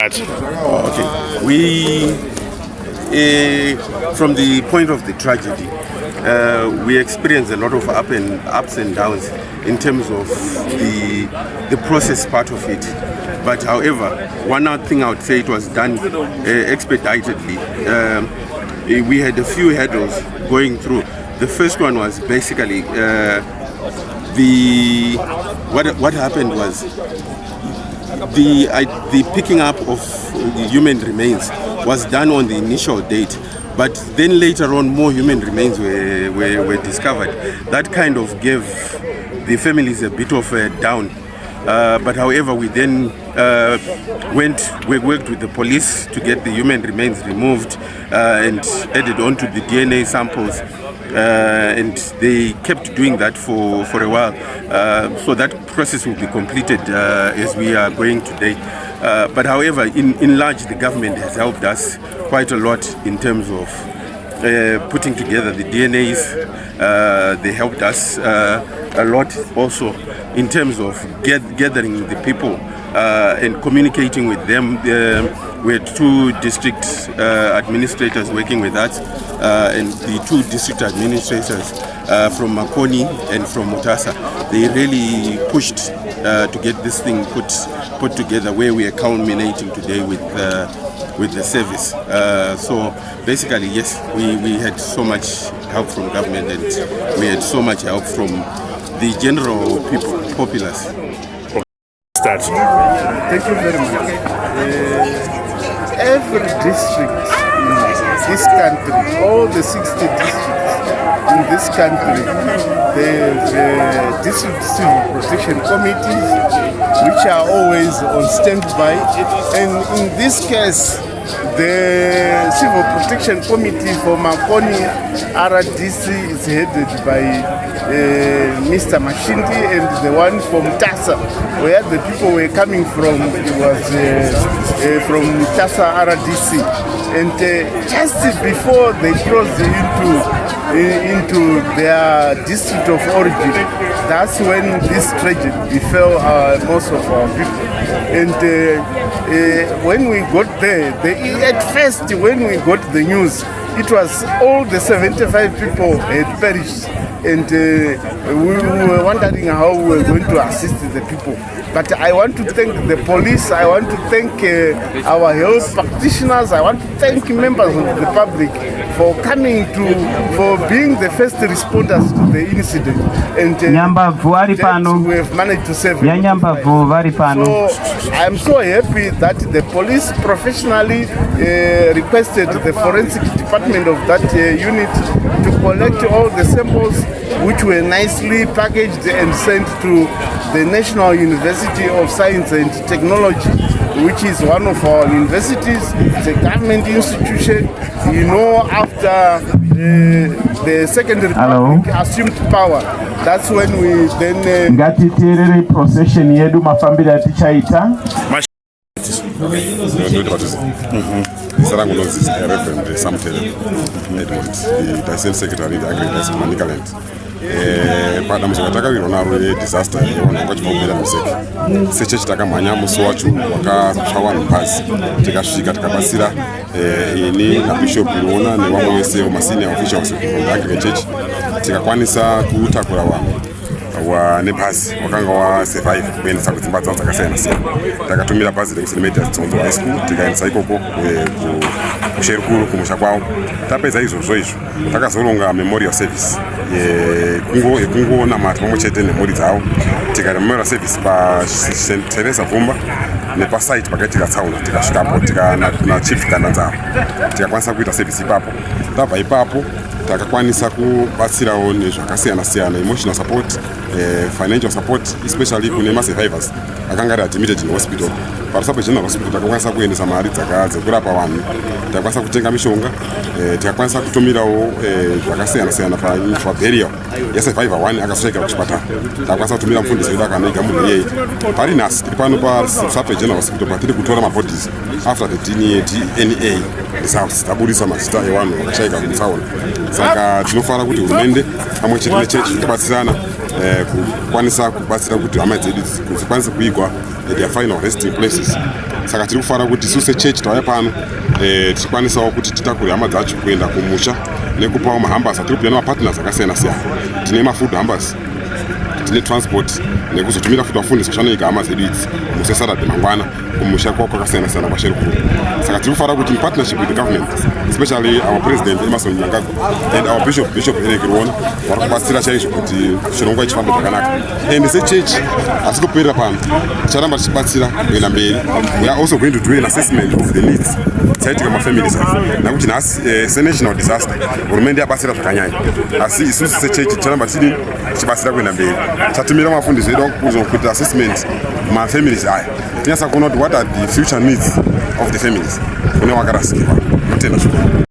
Okay, we, from the point of the tragedy, we experience a lot of ups and downs in terms of the process part of it. But however, one other thing I would say, it was done expeditedly. We had a few hurdles going through. The first one was basically what happened was the picking up of the human remains was done on the initial date, but then later on more human remains were discovered. That kind of gave the families a bit of a down. But however, we then we worked with the police to get the human remains removed and added on to the DNA samples. And they kept doing that for a while. So that process will be completed as we are going today. But however, in large, the government has helped us quite a lot in terms of putting together the DNAs. They helped us a lot also in terms of gathering the people and communicating with them. We had two district administrators working with us, and the two district administrators from Makoni and from Mutasa. They really pushed to get this thing put together, where we are culminating today with the service. So basically, yes, we had so much help from government, and we had so much help from the general populace. Start. Thank you very much. Every district in this country, all the 60 districts in this country, they have district civil protection committees which are always on standby. And in this case, the Civil Protection Committee for Makoni RDC is headed by Mr. Mashindi, and the one from Mutasa, where the people were coming from, it was from Mutasa RDC. And just before they crossed into their district of origin, that's when this tragedy befell most of our people. And when we got there, at first when we got the news, it was all the 75 people had perished, and we were wondering how we were going to assist the people. But I want to thank the police, I want to thank our health practitioners, I want to thank members of the public for coming for being the first responders to the incident. And we have managed to save them. So I am so happy that the police professionally requested the forensic department of that unit to collect all the samples, which were nicely packaged and sent to the National University of Science and Technology, which is one of our universities. It's a government institution. You know, after the Second Republic assumed power, that's when we then procession yedu mafambira tichaita. Sarangu knows this Reverend Samtel Edmund, the Diocese Secretary of the Anglican Diocese of Manicaland. Pada mchakataka wironaro disaster yona ngati mabira Mzeki. Seche chitaka manya muso wachu wakatsvawa nubhazi. Tikasvika tikabasira ini na Bishop Lona nevamwe vese masenior officials from the Anglican Church tikakwanisa kutakura vanhu. nebhazi wakanga wasurvive kuendesa kudzimba dzavo dzakasiyana-siyana. Takatumira bhazi rekusinemedha dzonzo high school tikaendesa ikoko kusherukuru kumusha kwavo. Tapedza izvozvo takazoronga memorial service yekungonamata pamwe chete nemhuri dzavo. Tikaita memorial service paTeresa Vhumba nepasite pakaitika tsaona, tikasvikapo tikana chief Gandanzara tikakwanisa kuita service ipapo. Tabva ipapo takakwanisa kubatsirawo nezvakasiyana-siyana, emotional support, financial support, especially kune masurvivors akanga ari admitted in hospital. Rusape General Hospital takakwanisa kuendesa mari dzekurapa vanhu, takakwanisa kutenga mishonga, tikakwanisa kutumirawo zvakasiyana-siyana paburial yasurvivor 1 akasvika kuchipatara. Takakwanisa kutumira mufundisi wedu akanaiga munhu iyeye. Pari nhasi tiri pano paRusape General Hospital patiri kutora mabodies after the DNA results tabudisa mazita evanhu vakashayika mutsaona. Saka tinofanira kuti hurumende pamwe chete nechechi tibatsirana kukwanisa kubatsira kuti hama dzedu dzikwanise kuigwa their final resting places. Saka tiri kufanira kuti isu sechechi tauya pano tichikwanisawo kuti titakure hama dzacho kuenda kumusha nekupawo mahambasi. Tiri kubhuya nemapartners akasiyana-siyana. Tine mafood hambasi, tine transport nekuzotumira futi vafundisi vachanoiga hama dzedu idzi musi Saturday mangwana kumusha kwako kwakasiyana-siyana kwaSherukuru. Saka tiri kufanira kuti in partnership with the government, especially our president Emerson Mnangagwa and our bishop Eric Ruona, vari kubatsira chaizvo kuti chirongwa chifambe zvakanaka. And sechechi hasi kuperera pano, ticharamba tichibatsira kuenda mberi. We are also going to do an assessment of the needs dzaitika mafamilies nakuti nhasi senational disaster hurumende yabatsira zvakanyanya, asi isusu sechechi ticharamba tichibatsira kuenda mberi. Chatumira mafundisi edu kuzokuita assessment mafamilies aya tinyasa kuona kuti what are the future needs of the families kune wakarasikirwa. Mutenda zvikuru.